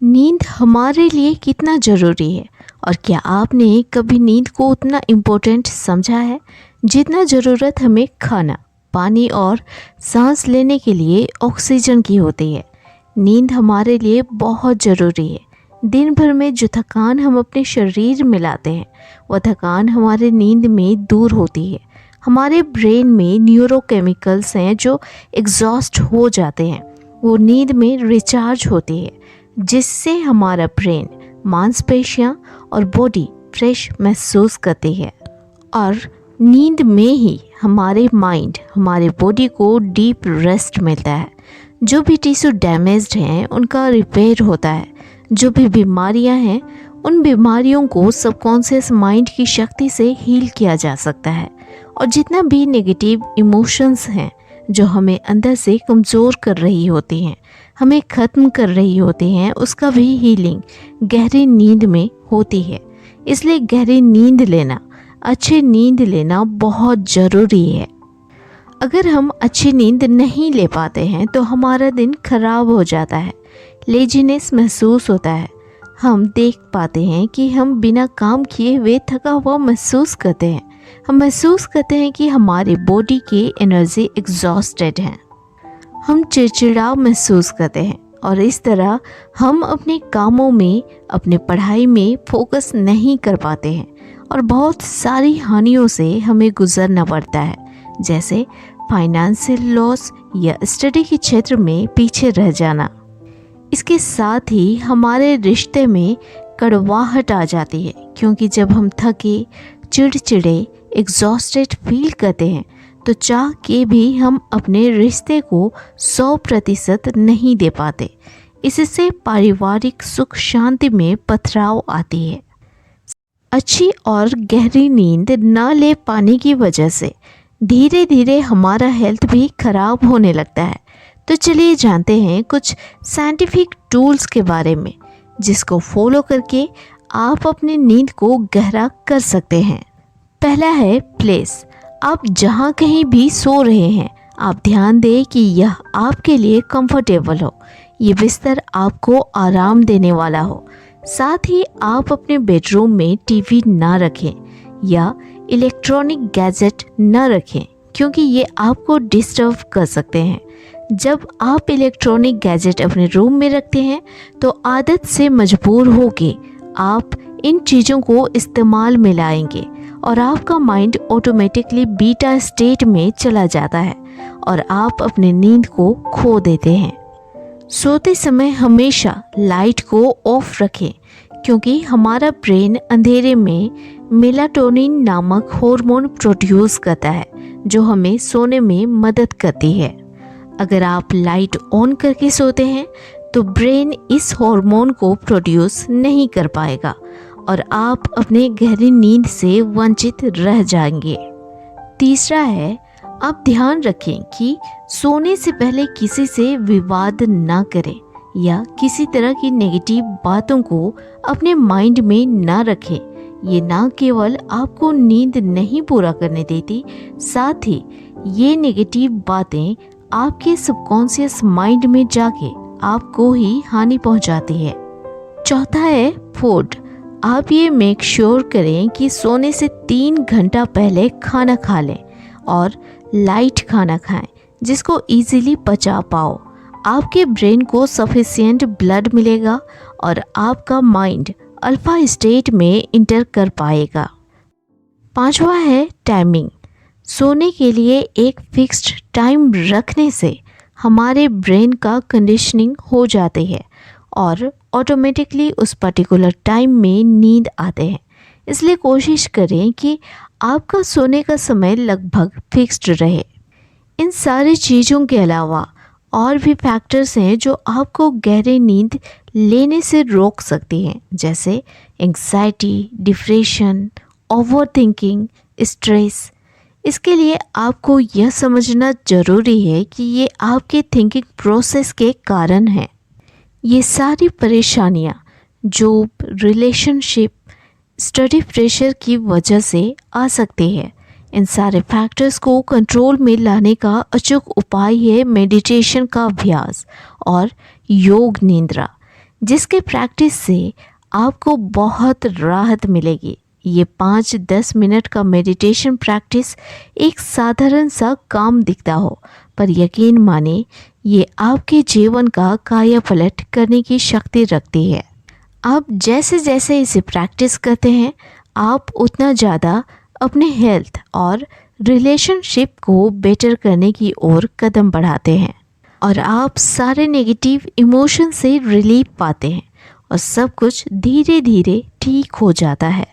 नींद हमारे लिए कितना ज़रूरी है और क्या आपने कभी नींद को उतना इम्पोर्टेंट समझा है जितना ज़रूरत हमें खाना, पानी और सांस लेने के लिए ऑक्सीजन की होती है। नींद हमारे लिए बहुत ज़रूरी है। दिन भर में जो थकान हम अपने शरीर में लाते हैं वह थकान हमारे नींद में दूर होती है। हमारे ब्रेन में न्यूरोकेमिकल्स हैं जो एग्जॉस्ट हो जाते हैं, वो नींद में रिचार्ज होती है, जिससे हमारा ब्रेन, मांसपेशियां और बॉडी फ्रेश महसूस करती है। और नींद में ही हमारे माइंड, हमारे बॉडी को डीप रेस्ट मिलता है। जो भी टिश्यू डैमेज्ड हैं उनका रिपेयर होता है। जो भी बीमारियां हैं उन बीमारियों को सबकॉन्शियस माइंड की शक्ति से हील किया जा सकता है। और जितना भी नेगेटिव इमोशंस हैं जो हमें अंदर से कमज़ोर कर रही होती हैं, हमें ख़त्म कर रही होती हैं, उसका भी हीलिंग गहरी नींद में होती है। इसलिए गहरी नींद लेना, अच्छी नींद लेना बहुत ज़रूरी है। अगर हम अच्छी नींद नहीं ले पाते हैं तो हमारा दिन खराब हो जाता है, लेजीनेस महसूस होता है। हम देख पाते हैं कि हम बिना काम किए हुए थका हुआ महसूस करते हैं। हम महसूस करते हैं कि हमारी बॉडी की एनर्जी एग्जॉस्टेड है। हम चिड़चिड़ा महसूस करते हैं और इस तरह हम अपने कामों में, अपने पढ़ाई में फोकस नहीं कर पाते हैं और बहुत सारी हानियों से हमें गुजरना पड़ता है, जैसे फाइनेंशियल लॉस या स्टडी के क्षेत्र में पीछे रह जाना। इसके साथ ही हमारे रिश्ते में कड़वाहट आ जाती है, क्योंकि जब हम थके, चिड़चिड़े, एग्जॉस्टेड फील करते हैं तो चाह के भी हम अपने रिश्ते को 100% नहीं दे पाते। इससे पारिवारिक सुख शांति में पथराव आती है। अच्छी और गहरी नींद न ले पाने की वजह से धीरे धीरे हमारा हेल्थ भी खराब होने लगता है। तो चलिए जानते हैं कुछ साइंटिफिक टूल्स के बारे में, जिसको फॉलो करके आप अपनी नींद को गहरा कर सकते हैं। पहला है प्लेस। आप जहाँ कहीं भी सो रहे हैं, आप ध्यान दें कि यह आपके लिए कंफर्टेबल हो, ये बिस्तर आपको आराम देने वाला हो। साथ ही आप अपने बेडरूम में टीवी ना रखें या इलेक्ट्रॉनिक गैजेट न रखें, क्योंकि ये आपको डिस्टर्ब कर सकते हैं। जब आप इलेक्ट्रॉनिक गैजेट अपने रूम में रखते हैं तो आदत से मजबूर होकर आप इन चीज़ों को इस्तेमाल में लाएंगे और आपका माइंड ऑटोमेटिकली बीटा स्टेट में चला जाता है और आप अपने नींद को खो देते हैं। सोते समय हमेशा लाइट को ऑफ रखें, क्योंकि हमारा ब्रेन अंधेरे में मेलाटोनिन नामक हार्मोन प्रोड्यूस करता है जो हमें सोने में मदद करती है। अगर आप लाइट ऑन करके सोते हैं तो ब्रेन इस हार्मोन को प्रोड्यूस नहीं कर पाएगा और आप अपने गहरी नींद से वंचित रह जाएंगे। तीसरा है, आप ध्यान रखें कि सोने से पहले किसी से विवाद ना करें या किसी तरह की नेगेटिव बातों को अपने माइंड में ना रखें। ये ना केवल आपको नींद नहीं पूरा करने देती, साथ ही ये नेगेटिव बातें आपके सबकॉन्शियस माइंड में जाके आपको ही हानि पहुंचाती है। चौथा है फूड। आप ये मेक श्योर करें कि सोने से 3 घंटा पहले खाना खा लें और लाइट खाना खाएं, जिसको इजीली पचा पाओ। आपके ब्रेन को सफिशिएंट ब्लड मिलेगा और आपका माइंड अल्फा स्टेट में इंटर कर पाएगा। पांचवा है टाइमिंग। सोने के लिए एक फिक्स्ड टाइम रखने से हमारे ब्रेन का कंडीशनिंग हो जाती है और ऑटोमेटिकली उस पर्टिकुलर टाइम में नींद आते हैं। इसलिए कोशिश करें कि आपका सोने का समय लगभग फिक्स्ड रहे। इन सारी चीज़ों के अलावा और भी फैक्टर्स हैं जो आपको गहरी नींद लेने से रोक सकती हैं, जैसे एंग्जाइटी, डिप्रेशन, ओवरथिंकिंग, स्ट्रेस। इसके लिए आपको यह समझना ज़रूरी है कि ये आपके थिंकिंग प्रोसेस के कारण हैं। ये सारी परेशानियाँ जॉब, रिलेशनशिप, स्टडी प्रेशर की वजह से आ सकती है। इन सारे फैक्टर्स को कंट्रोल में लाने का अचूक उपाय है मेडिटेशन का अभ्यास और योग निद्रा। जिसके प्रैक्टिस से आपको बहुत राहत मिलेगी। ये 5-10 मिनट का मेडिटेशन प्रैक्टिस एक साधारण सा काम दिखता हो, पर यकीन माने ये आपके जीवन का कायापलट करने की शक्ति रखती है। आप जैसे जैसे इसे प्रैक्टिस करते हैं, आप उतना ज़्यादा अपने हेल्थ और रिलेशनशिप को बेटर करने की ओर कदम बढ़ाते हैं और आप सारे नेगेटिव इमोशन से रिलीफ पाते हैं और सब कुछ धीरे धीरे ठीक हो जाता है।